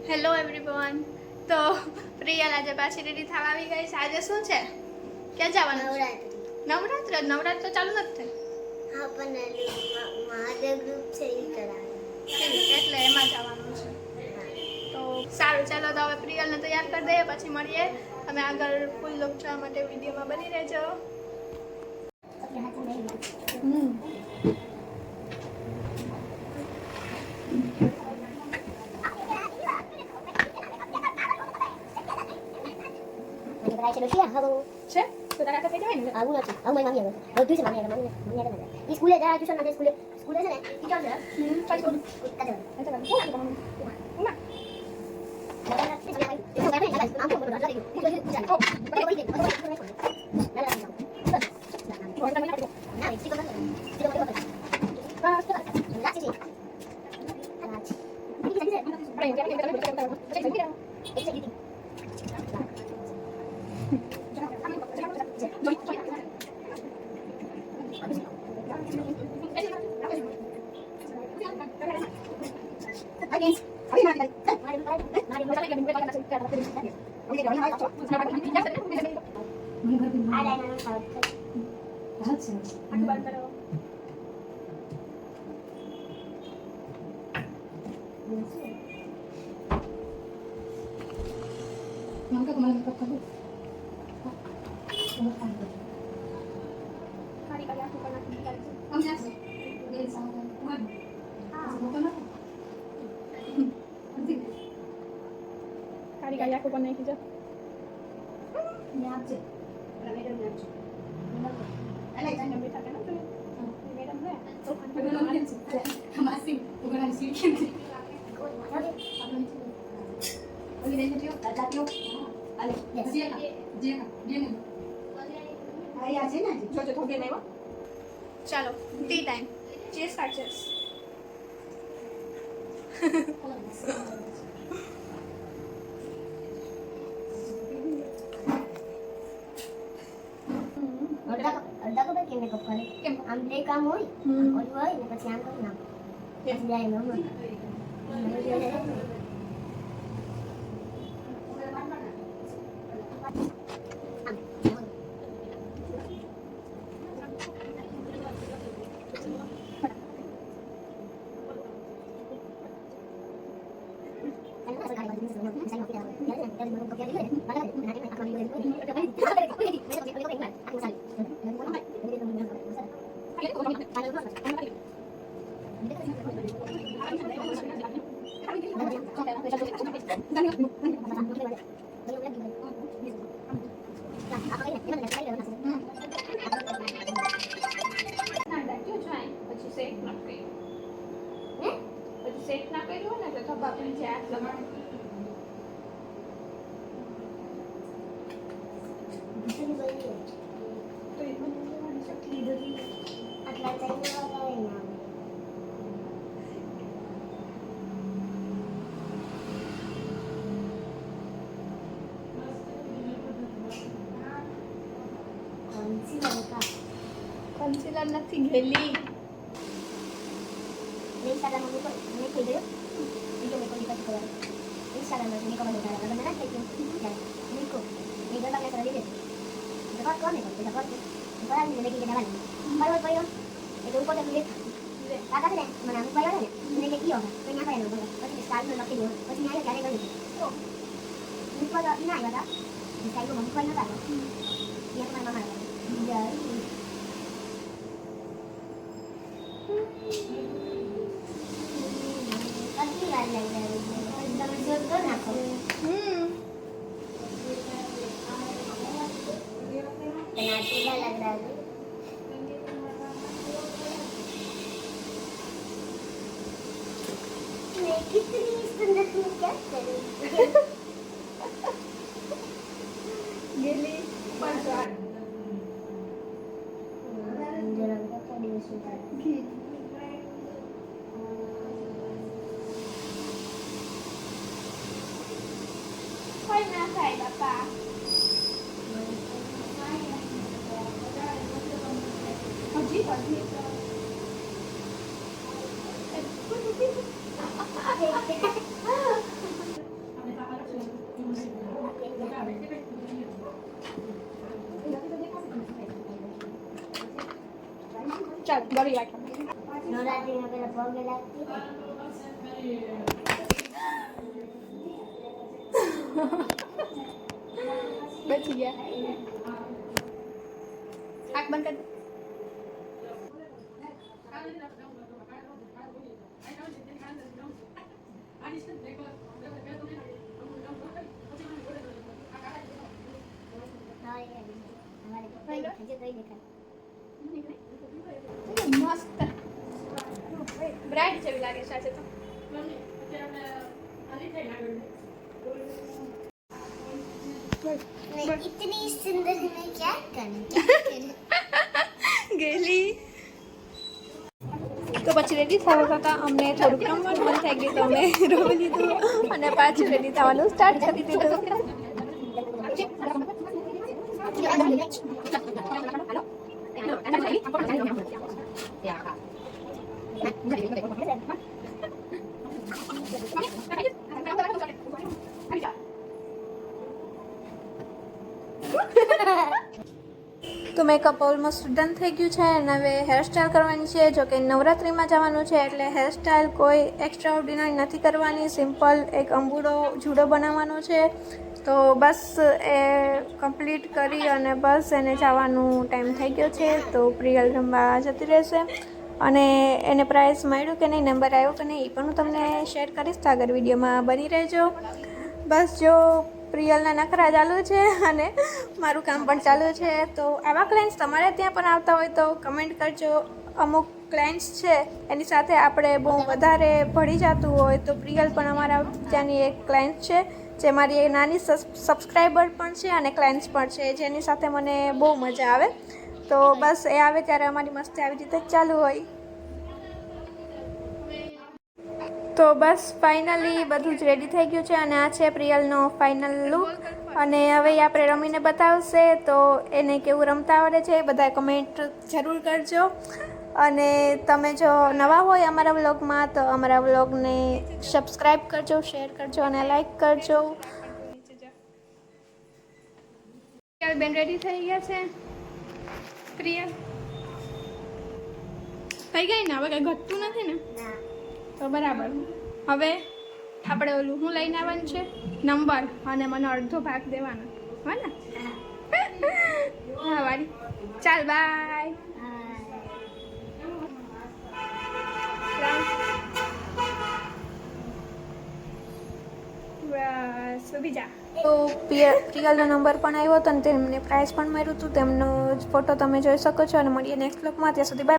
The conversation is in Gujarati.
Hello everyone. તો પ્રિયલ આજે પાછી રેડી થવા આવી ગઈ છે. આજે શું છે? ક્યાં જવાનું છે? નવરાત્ર. નવરાત્ર ચાલુ નથી થઈ. હા પણ મહાદેવ ગ્રુપ છે એ કરાવે એટલે એમાં જવાનું છે. તો સારું, ચાલો તો હવે પ્રિયલને તૈયાર કરી દઈએ, પછી મળીએ. તમે આગળ ફૂલ લુક જોવા માટે વિડીયોમાં બની રહેજો. છે તો તારા થઈ જાય ને આવું નથી આવું મારી મામી આવે બધું છે મામી આવે ઈ સ્કૂલે જાય ટ્યુશન માં સ્કૂલે છે ને ટીચર છે પાછો કાજે એટલે કોણ હતું ઉમા કાળી આખો પણ નાખી ચાલો ટી ટાઈમ. ચીઝ કાચેસ અડધા કપડા કેમ મેકઅપ કરે કેમ? આમ બે કામ હોય ઓલું હોય ને પછી આમ કરી નાખો પછી જાય મમ્મા સેટ ના કર્યું ને એટલે ખબર પડી જાય આટલા તો એ મને શક્તિ આટલા ચાઈ ના કન્સીલર નથી ઘેલી. Instagram mo may pwede yun? Video may kulipat ko yan. Instagram mo, hindi ko mag-instagram. Alam na natin yung yan. Hindi ko. May gabang na sa nalilid. Dapat ko, may dapat ko. Parang hindi nagiging naman. Parang pa yun. Ito ko na ulit. Kasi din, manamit pa yun. Hindi nagiging iyo. Kanya pa yan. Kasi discard mo laki yun. Kasi nga yun, kaya gawin. Hindi ko na inay, wala? Discard ko, mabuhay na tayo. Hindi ako may mamahal. Hindi. कितनी सुंदर तुम क्या करोगे ગેલી પાંચવાર जरा क्या दिवस होता है ઘી કોઈ ના ખાય બાપા. હજી હજી ચાલ ગળી રાખો નવરાત્રીમાં પેલા પગે લાગતી બચી ગયા આંખ બંધ કર મસ્ત બ્રાઇટ જેવી લાગે છે આજે તો इतनी सुंदर मैं क्या करूं ગેલી તો પછી રેડી થવા કરતા અમને થોડુંક રમવાનું મન થઈ ગયું તો અમે રમી લીધું અને પાછું રેડી થવાનું સ્ટાર્ટ કરી દીધું તો મેકઅપ ઓલમોસ્ટ ડન થઈ ગયું છે અને હવે હેરસ્ટાઈલ કરવાની છે જો કે નવરાત્રિમાં જવાનું છે એટલે હેરસ્ટાઈલ કોઈ એક્સ્ટ્રા ઓર્ડિનરી નથી કરવાની સિમ્પલ એક અંબુડો જુડો બનાવવાનો છે તો બસ એ કમ્પ્લીટ કરી અને બસ એને જવાનું ટાઈમ થઈ ગયો છે તો પ્રિયલ રમવા જતી રહેશે અને એને પ્રાઇઝ મળ્યું કે નહીં નંબર આવ્યો કે નહીં એ પણ હું તમને શેર કરીશ તો આગળ વિડીયોમાં બની રહેજો બસ જો પ્રિયલના નખરા ચાલુ છે અને મારું કામ પણ ચાલુ છે તો આવા ક્લાયન્ટ્સ તમારે ત્યાં પણ આવતા હોય તો કમેન્ટ કરજો અમુક ક્લાયન્ટ્સ છે એની સાથે આપણે બહુ વધારે ભળી જતું હોય તો પ્રિયલ પણ અમારા ત્યાંની એક ક્લાયન્ટ છે જે મારી એક નાની સબસ્ક્રાઈબર પણ છે અને ક્લાયન્ટ્સ પણ છે જેની સાથે મને બહુ મજા આવે તો બસ એ આવે ત્યારે અમારી મસ્તી આવી રીતે જ ચાલુ હોય તો બસ ફાઇનલી બધું જ રેડી થઈ ગયું છે અને આ છે પ્રિયલનો ફાઇનલ લુક અને હવે આપણે રમીને બતાવશે તો એને કેવું રમતા આવડે છે બધા કમેન્ટ જરૂર કરજો અને તમે જો નવા હોય અમારા વ્લોગમાં તો અમારા વ્લોગને સબસ્ક્રાઈબ કરજો શેર કરજો અને લાઈક કરજો બેન રેડી થઈ ગયા છે પ્રિયલ થઈ ગઈ ને હવે કઈ ઘટતું નથી ને તો બરાબર હવે આપણે ઓલું હું લઈને આવવાનું છે નંબર અને મને અડધો ભાગ દેવાનો હો ને હા વારી ચાલ બાય બસ ઊભી જા તો પ્રિયલનો નંબર પણ આવ્યો હતો અને તેમને પ્રાઇઝ પણ મળ્યું હતું તેમનો ફોટો તમે જોઈ શકો છો અને મળીએ નેક્સ્ટ બ્લોગમાં ત્યાં સુધી બાય